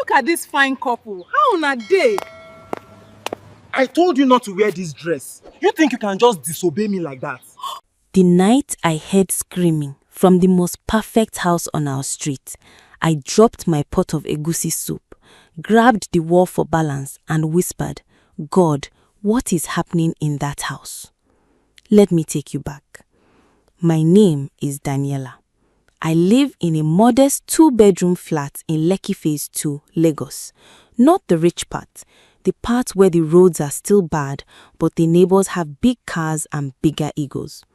Look at this fine couple. How on a day? I told you not to wear this dress. You think you can just disobey me like that? The night I heard screaming from the most perfect house on our street, I dropped my pot of egusi soup, grabbed the wall for balance and whispered, "God, what is happening in that house?" Let me take you back. My name is Daniela. I live in a modest 2-bedroom flat in Lekki Phase 2, Lagos. Not the rich part, the part where the roads are still bad, but the neighbors have big cars and bigger egos.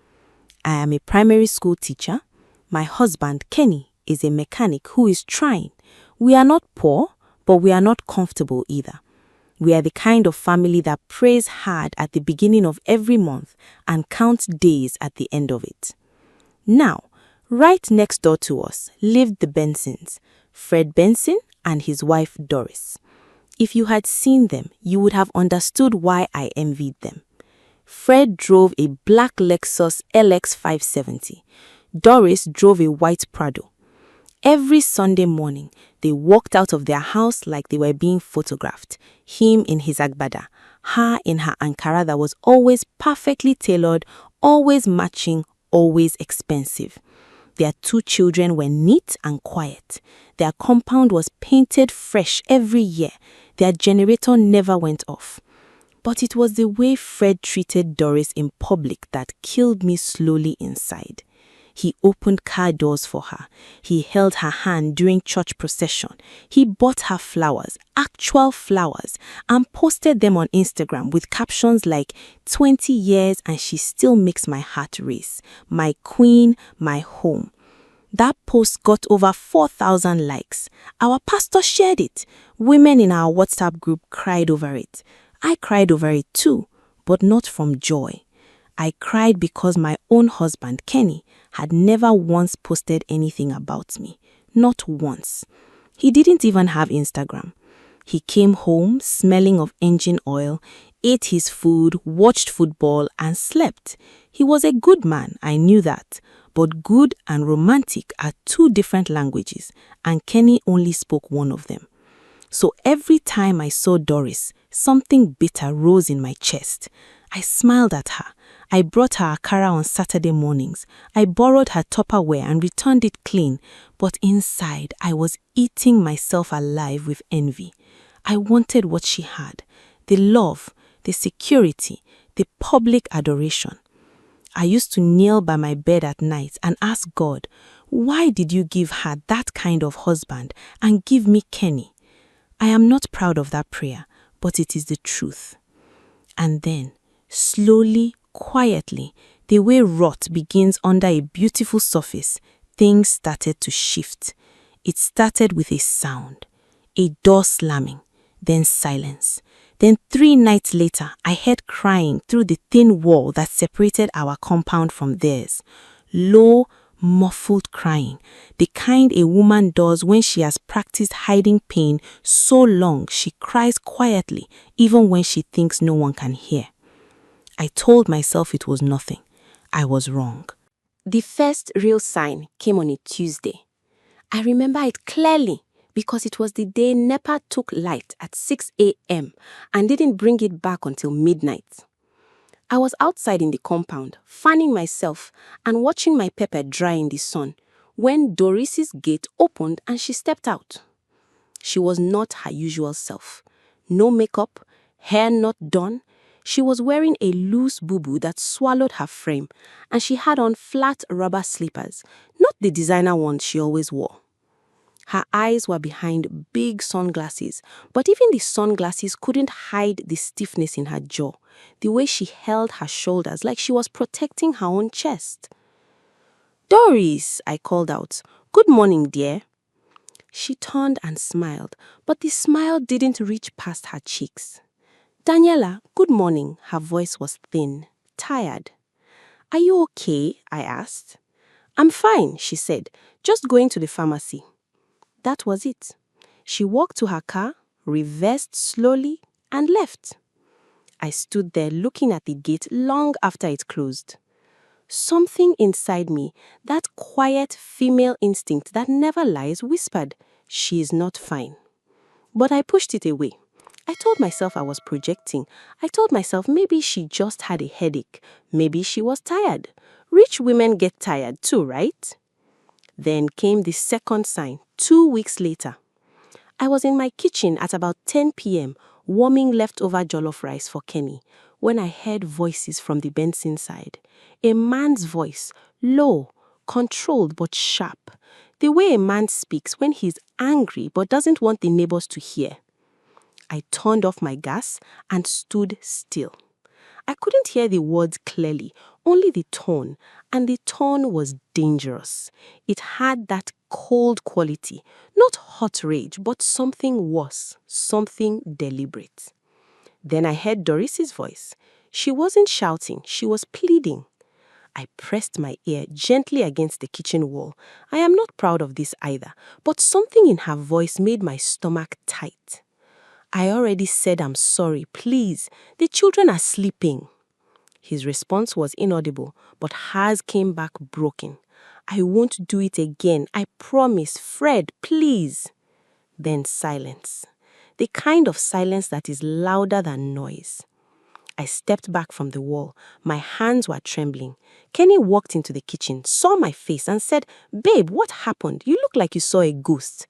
I am a primary school teacher. My husband, Kenny, is a mechanic who is trying. We are not poor, but we are not comfortable either. We are the kind of family that prays hard at the beginning of every month and counts days at the end of it. Now, right next door to us lived the Bensons, Fred Benson and his wife Doris. If you had seen them, you would have understood why I envied them. Fred drove a black Lexus LX 570. Doris drove a white Prado. Every Sunday morning, they walked out of their house like they were being photographed. Him in his agbada, her in her Ankara that was always perfectly tailored, always matching, always expensive. Their 2 children were neat and quiet. Their compound was painted fresh every year. Their generator never went off. But it was the way Fred treated Doris in public that killed me slowly inside. He opened car doors for her. He held her hand during church procession. He bought her flowers, actual flowers, and posted them on Instagram with captions like 20 years and she still makes my heart race. My queen, my home. That post got over 4,000 likes. Our pastor shared it. Women in our WhatsApp group cried over it. I cried over it too, but not from joy. I cried because my own husband, Kenny, had never once posted anything about me. Not once. He didn't even have Instagram. He came home smelling of engine oil, ate his food, watched football, and slept. He was a good man, I knew that. But good and romantic are 2 different languages, and Kenny only spoke one of them. So every time I saw Doris, something bitter rose in my chest. I smiled at her. I brought her akara on Saturday mornings. I borrowed her Tupperware and returned it clean. But inside, I was eating myself alive with envy. I wanted what she had. The love, the security, the public adoration. I used to kneel by my bed at night and ask God, why did you give her that kind of husband and give me Kenny? I am not proud of that prayer, but it is the truth. And then, slowly, quietly, the way rot begins under a beautiful surface, things started to shift. It started with a sound, a door slamming, then silence. Then 3 nights later, I heard crying through the thin wall that separated our compound from theirs. Low, muffled crying, the kind a woman does when she has practiced hiding pain so long she cries quietly even when she thinks no one can hear. I told myself it was nothing. I was wrong. The first real sign came on a Tuesday. I remember it clearly because it was the day NEPA took light at 6 a.m. and didn't bring it back until midnight. I was outside in the compound, fanning myself and watching my pepper dry in the sun when Doris's gate opened and she stepped out. She was not her usual self. No makeup, hair not done. She was wearing a loose boo-boo that swallowed her frame, and she had on flat rubber slippers, not the designer ones she always wore. Her eyes were behind big sunglasses, but even the sunglasses couldn't hide the stiffness in her jaw, the way she held her shoulders like she was protecting her own chest. "Doris," I called out. "Good morning, dear." She turned and smiled, but the smile didn't reach past her cheeks. "Daniela, good morning." Her voice was thin, tired. "Are you okay?" I asked. "I'm fine," she said. "Just going to the pharmacy." That was it. She walked to her car, reversed slowly, and left. I stood there looking at the gate long after it closed. Something inside me, that quiet female instinct that never lies, whispered, "She is not fine." But I pushed it away. I told myself I was projecting. I told myself maybe she just had a headache. Maybe she was tired. Rich women get tired too, right? Then came the second sign, 2 weeks later. I was in my kitchen at about 10 p.m. warming leftover jollof rice for Kenny when I heard voices from the Benson side. A man's voice, low, controlled but sharp. The way a man speaks when he's angry but doesn't want the neighbors to hear. I turned off my gas and stood still. I couldn't hear the words clearly, only the tone, and the tone was dangerous. It had that cold quality, not hot rage, but something worse, something deliberate. Then I heard Doris's voice. She wasn't shouting, she was pleading. I pressed my ear gently against the kitchen wall. I am not proud of this either, but something in her voice made my stomach tight. I already said I'm sorry, please. The children are sleeping. His response was inaudible, but hers came back broken. I won't do it again. I promise. Fred, please. Then silence. The kind of silence that is louder than noise. I stepped back from the wall. My hands were trembling. Kenny walked into the kitchen, saw my face and said, "Babe, what happened? You look like you saw a ghost."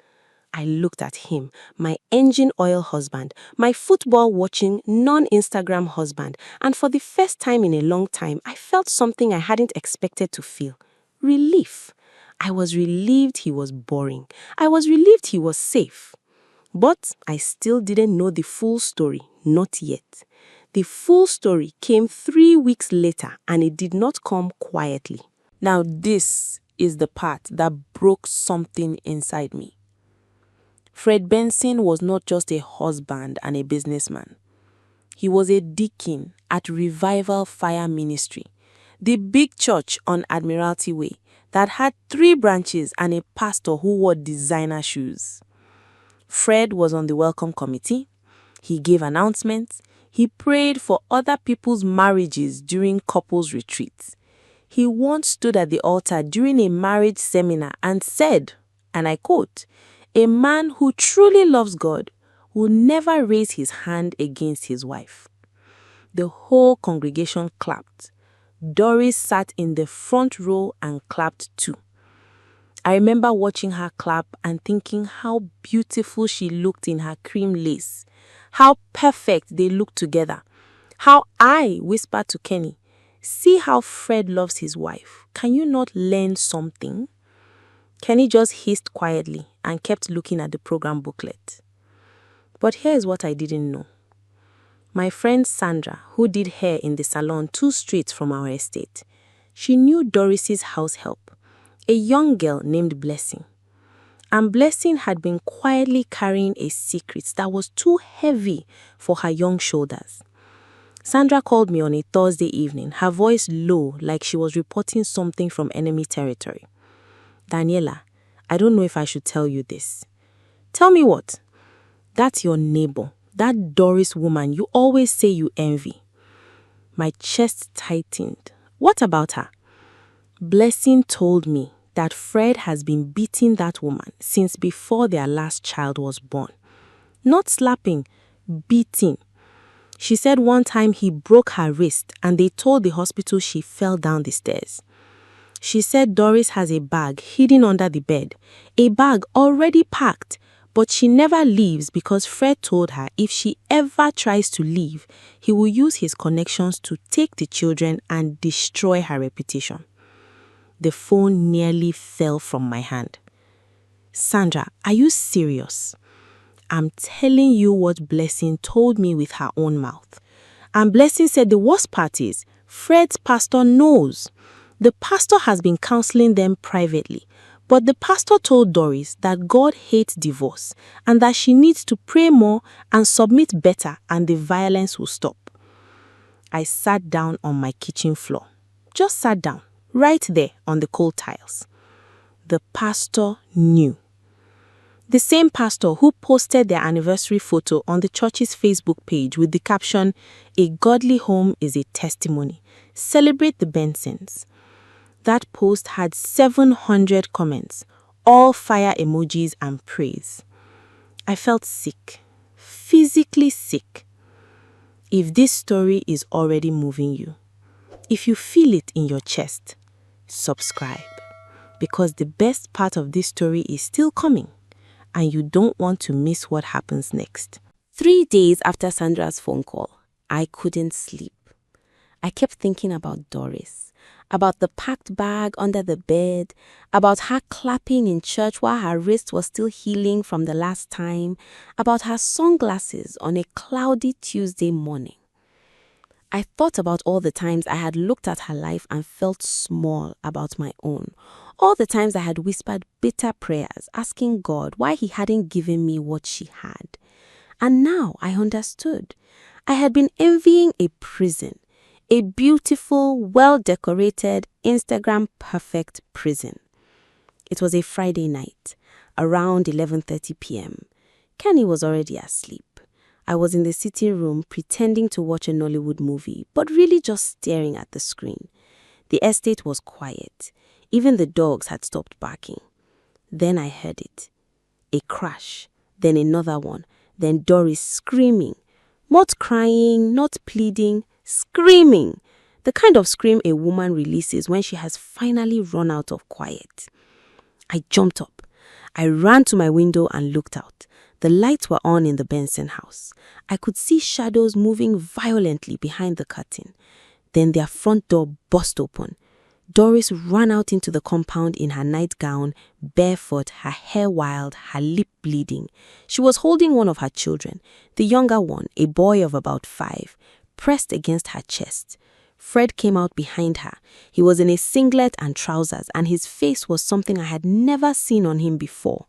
I looked at him, my engine oil husband, my football-watching, non-Instagram husband, and for the first time in a long time, I felt something I hadn't expected to feel. Relief. I was relieved he was boring. I was relieved he was safe. But I still didn't know the full story, not yet. The full story came 3 weeks later, and it did not come quietly. Now this is the part that broke something inside me. Fred Benson was not just a husband and a businessman. He was a deacon at Revival Fire Ministry, the big church on Admiralty Way that had 3 branches and a pastor who wore designer shoes. Fred was on the welcome committee. He gave announcements. He prayed for other people's marriages during couples retreats. He once stood at the altar during a marriage seminar and said, and I quote, "A man who truly loves God will never raise his hand against his wife." The whole congregation clapped. Doris sat in the front row and clapped too. I remember watching her clap and thinking how beautiful she looked in her cream lace, how perfect they looked together, how I whispered to Kenny, "See how Fred loves his wife. Can you not learn something?" Kenny just hissed quietly and kept looking at the program booklet. But here's what I didn't know. My friend Sandra, who did hair in the salon 2 streets from our estate, she knew Doris's house help, a young girl named Blessing. And Blessing had been quietly carrying a secret that was too heavy for her young shoulders. Sandra called me on a Thursday evening, her voice low like she was reporting something from enemy territory. "Daniela, I don't know if I should tell you this." "Tell me what?" "That's your neighbor, that Doris woman you always say you envy." My chest tightened. "What about her?" "Blessing told me that Fred has been beating that woman since before their last child was born. Not slapping, beating. She said one time he broke her wrist and they told the hospital she fell down the stairs. She said Doris has a bag hidden under the bed, a bag already packed, but she never leaves because Fred told her if she ever tries to leave, he will use his connections to take the children and destroy her reputation." The phone nearly fell from my hand. "Sandra, are you serious?" "I'm telling you what Blessing told me with her own mouth. And Blessing said the worst part is, Fred's pastor knows. The pastor has been counseling them privately, but the pastor told Doris that God hates divorce and that she needs to pray more and submit better and the violence will stop." I sat down on my kitchen floor. Just sat down, right there on the cold tiles. The pastor knew. The same pastor who posted their anniversary photo on the church's Facebook page with the caption, "A godly home is a testimony. Celebrate the Bensons." That post had 700 comments, all fire emojis and praise. I felt sick, physically sick. If this story is already moving you, if you feel it in your chest, subscribe. Because the best part of this story is still coming, and you don't want to miss what happens next. 3 days after Sandra's phone call, I couldn't sleep. I kept thinking about Doris, about the packed bag under the bed, about her clapping in church while her wrist was still healing from the last time, about her sunglasses on a cloudy Tuesday morning. I thought about all the times I had looked at her life and felt small about my own. All the times I had whispered bitter prayers, asking God why He hadn't given me what she had. And now I understood. I had been envying a prison, a beautiful, well-decorated, Instagram-perfect prison. It was a Friday night, around 11:30 p.m. Kenny was already asleep. I was in the sitting room pretending to watch a Nollywood movie, but really just staring at the screen. The estate was quiet. Even the dogs had stopped barking. Then I heard it. A crash, then another one, then Doris screaming. Not crying, not pleading, screaming. The kind of scream a woman releases when she has finally run out of quiet. I jumped up. I ran to my window and looked out. The lights were on in the Benson house. I could see shadows moving violently behind the curtain. Then their front door burst open. Doris ran out into the compound in her nightgown, barefoot, her hair wild, her lip bleeding. She was holding one of her children, the younger one, a boy of about 5, pressed against her chest. Fred came out behind her. He was in a singlet and trousers, and his face was something I had never seen on him before.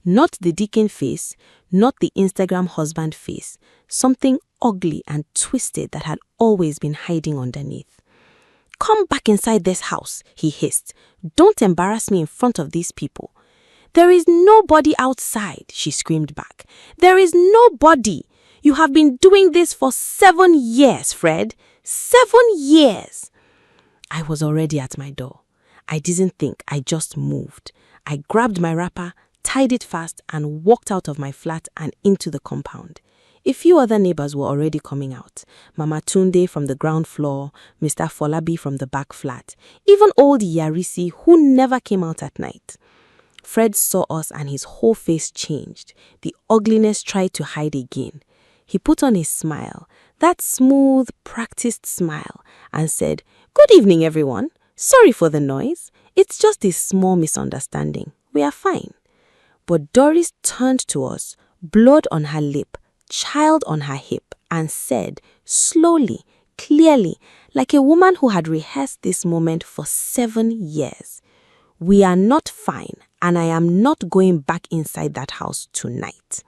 Not the deacon face, not the Instagram husband face, something ugly and twisted that had always been hiding underneath. "Come back inside this house," he hissed. "Don't embarrass me in front of these people." "There is nobody outside," she screamed back. "There is nobody. You have been doing this for 7 years, Fred. 7 years." I was already at my door. I didn't think, I just moved. I grabbed my wrapper, tied it fast, and walked out of my flat and into the compound. A few other neighbors were already coming out. Mama Tunde from the ground floor, Mr. Folabi from the back flat, even old Yarisi, who never came out at night. Fred saw us and his whole face changed. The ugliness tried to hide again. He put on a smile, that smooth, practiced smile, and said, "Good evening, everyone. Sorry for the noise. It's just a small misunderstanding. We are fine." But Doris turned to us, blood on her lip, child on her hip, and said, slowly, clearly, like a woman who had rehearsed this moment for 7 years, "We are not fine, and I am not going back inside that house tonight."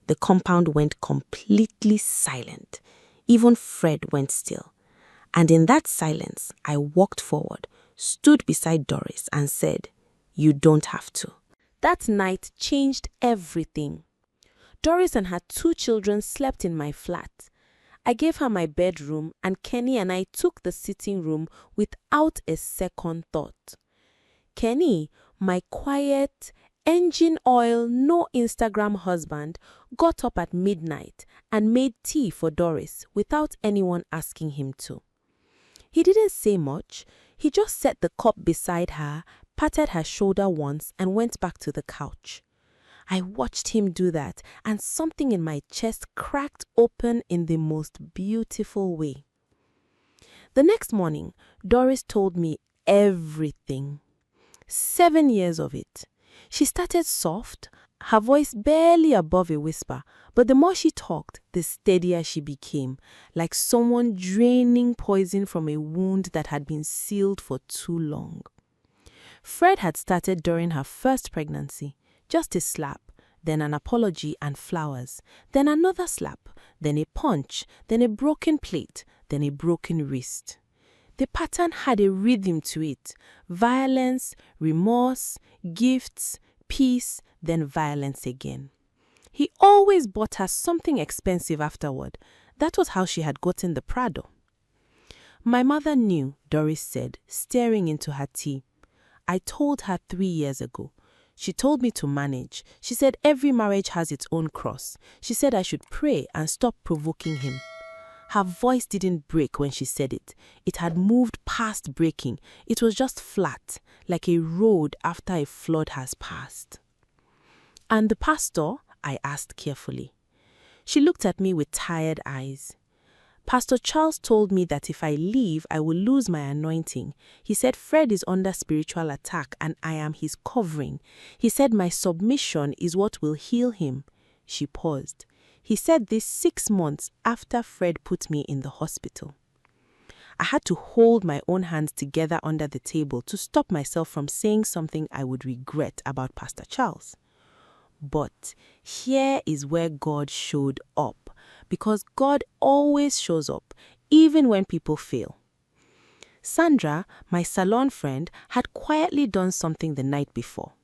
The compound went completely silent. Even Fred went still. And in that silence, I walked forward, stood beside Doris, and said, "You don't have to." That night changed everything. Doris and her 2 children slept in my flat. I gave her my bedroom, and Kenny and I took the sitting room without a second thought. Kenny, my quiet, engine oil, no Instagram husband, got up at midnight and made tea for Doris without anyone asking him to. He didn't say much. He just set the cup beside her, patted her shoulder once, and went back to the couch. I watched him do that, and something in my chest cracked open in the most beautiful way. The next morning, Doris told me everything. 7 years of it. She started soft, her voice barely above a whisper, but the more she talked, the steadier she became, like someone draining poison from a wound that had been sealed for too long. Fred had started during her first pregnancy, just a slap, then an apology and flowers, then another slap, then a punch, then a broken plate, then a broken wrist. The pattern had a rhythm to it: violence, remorse, gifts, peace, then violence again. He always bought her something expensive afterward. That was how she had gotten the Prado. "My mother knew," Doris said, staring into her tea. "I told her 3 years ago. She told me to manage. She said every marriage has its own cross. She said I should pray and stop provoking him. Her voice didn't break when she said it. It had moved past breaking. It was just flat, like a road after a flood has passed. "And the pastor?" I asked carefully. She looked at me with tired eyes. "Pastor Charles told me that if I leave, I will lose my anointing. He said Fred is under spiritual attack and I am his covering. He said my submission is what will heal him." She paused. "He said this 6 months after Fred put me in the hospital." I had to hold my own hands together under the table to stop myself from saying something I would regret about Pastor Charles. But here is where God showed up, because God always shows up, even when people fail. Sandra, my salon friend, had quietly done something the night before.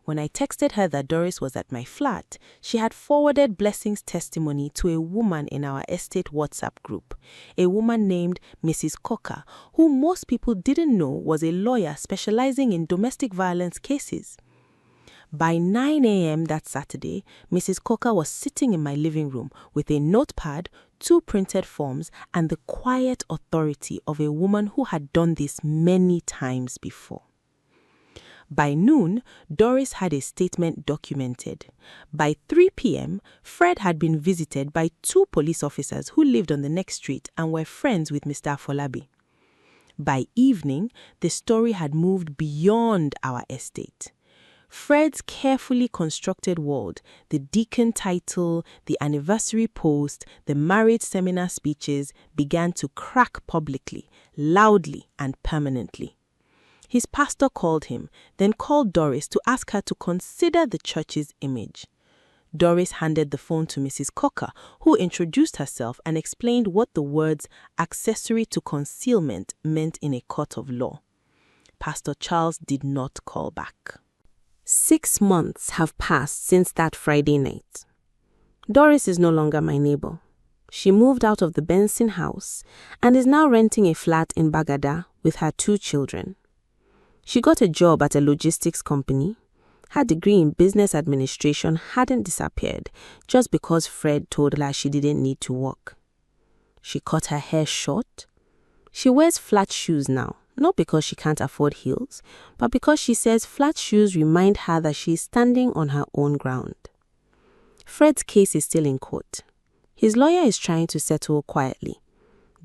When I texted her that Doris was at my flat, she had forwarded Blessing's testimony to a woman in our estate WhatsApp group, a woman named Mrs. Coker, who most people didn't know was a lawyer specializing in domestic violence cases. By 9 a.m. that Saturday, Mrs. Coker was sitting in my living room with a notepad, 2 printed forms, and the quiet authority of a woman who had done this many times before. By noon, Doris had a statement documented. By 3 p.m., Fred had been visited by 2 police officers who lived on the next street and were friends with Mr. Afolabi. By evening, the story had moved beyond our estate. Fred's carefully constructed world, the deacon title, the anniversary post, the marriage seminar speeches began to crack publicly, loudly and permanently. His pastor called him, then called Doris to ask her to consider the church's image. Doris handed the phone to Mrs. Coker, who introduced herself and explained what the words accessory to concealment meant in a court of law. Pastor Charles did not call back. 6 months have passed since that Friday night. Doris is no longer my neighbor. She moved out of the Benson house and is now renting a flat in Bagada with her 2 children. She got a job at a logistics company. Her degree in business administration hadn't disappeared just because Fred told her she didn't need to work. She cut her hair short. She wears flat shoes now, not because she can't afford heels, but because she says flat shoes remind her that she is standing on her own ground. Fred's case is still in court. His lawyer is trying to settle quietly.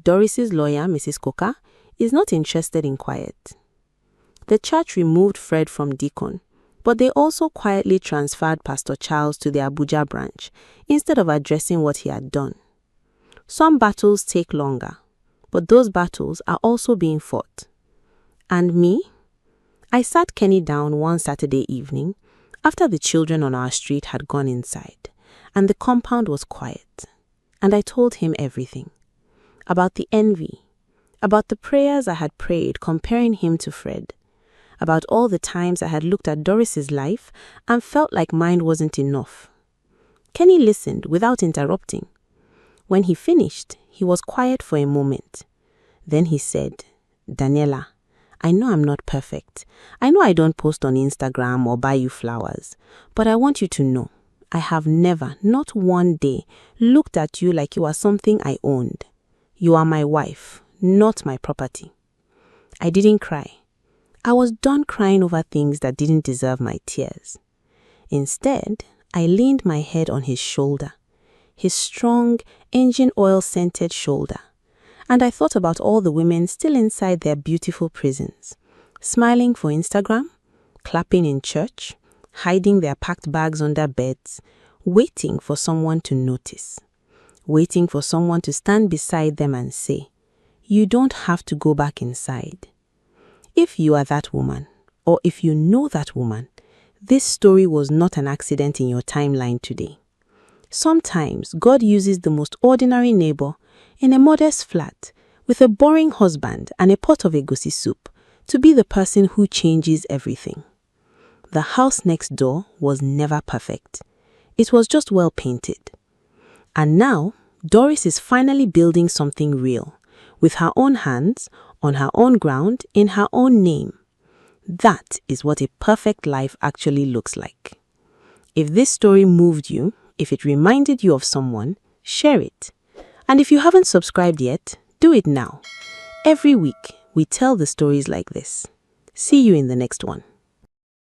Doris's lawyer, Mrs. Coker, is not interested in quiet. The church removed Fred from deacon, but they also quietly transferred Pastor Charles to the Abuja branch instead of addressing what he had done. Some battles take longer, but those battles are also being fought. And me? I sat Kenny down one Saturday evening after the children on our street had gone inside, and the compound was quiet. And I told him everything. About the envy, about the prayers I had prayed comparing him to Fred, about all the times I had looked at Doris's life and felt like mine wasn't enough. Kenny listened without interrupting. When he finished, he was quiet for a moment. Then he said, "Daniela, I know I'm not perfect. I know I don't post on Instagram or buy you flowers. But I want you to know, I have never, not one day, looked at you like you are something I owned. You are my wife, not my property." I didn't cry. I was done crying over things that didn't deserve my tears. Instead, I leaned my head on his shoulder, his strong, engine oil-scented shoulder, and I thought about all the women still inside their beautiful prisons, smiling for Instagram, clapping in church, hiding their packed bags under beds, waiting for someone to notice, waiting for someone to stand beside them and say, "You don't have to go back inside." If you are that woman, or if you know that woman, this story was not an accident in your timeline today. Sometimes God uses the most ordinary neighbor in a modest flat with a boring husband and a pot of egusi soup to be the person who changes everything. The house next door was never perfect. It was just well painted. And now, Doris is finally building something real, with her own hands, on her own ground, in her own name. That is what a perfect life actually looks like. If this story moved you, if it reminded you of someone, share it. And if you haven't subscribed yet, do it now. Every week, we tell the stories like this. See you in the next one.